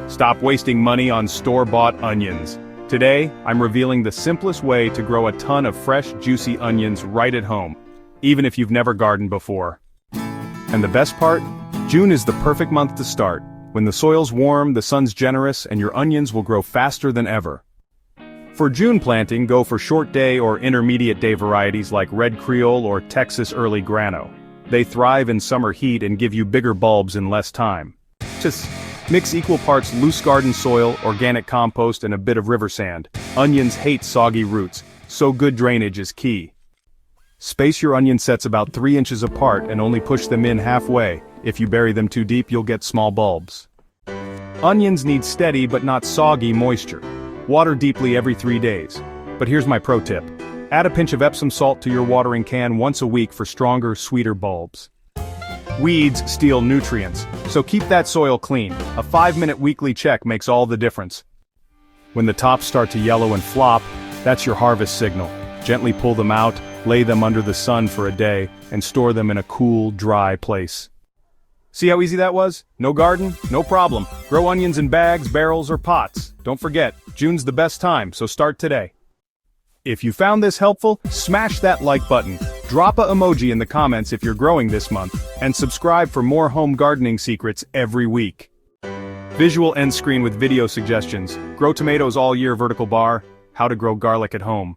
Stop wasting money on store-bought onions. Today, I'm revealing the simplest way to grow a ton of fresh, juicy onions right at home, even if you've never gardened before. And the best part? June is the perfect month to start. When the soil's warm, the sun's generous, and your onions will grow faster than ever. For June planting, go for short day or intermediate day varieties like Red Creole or Texas Early Grano. They thrive in summer heat and give you bigger bulbs in less time. Just mix equal parts loose garden soil, organic compost, and a bit of river sand. Onions hate soggy roots, so good drainage is key. Space your onion sets about 3 inches apart and only push them in halfway. If you bury them too deep, you'll get small bulbs. Onions need steady but not soggy moisture. Water deeply every 3 days. But here's my pro tip. Add a pinch of Epsom salt to your watering can once a week for stronger, sweeter bulbs. Weeds steal nutrients, so keep that soil clean. A 5-minute weekly check makes all the difference. When the tops start to yellow and flop, that's your harvest signal. Gently pull them out, lay them under the sun for a day, and store them in a cool, dry place. See how easy that was? No garden? No problem. Grow onions in bags, barrels, or pots. Don't forget, June's the best time, so start today. If you found this helpful, smash that like button, drop a emoji in the comments if you're growing this month, and subscribe for more home gardening secrets every week. Visual end screen with video suggestions, grow tomatoes all year vertical bar, how to grow garlic at home.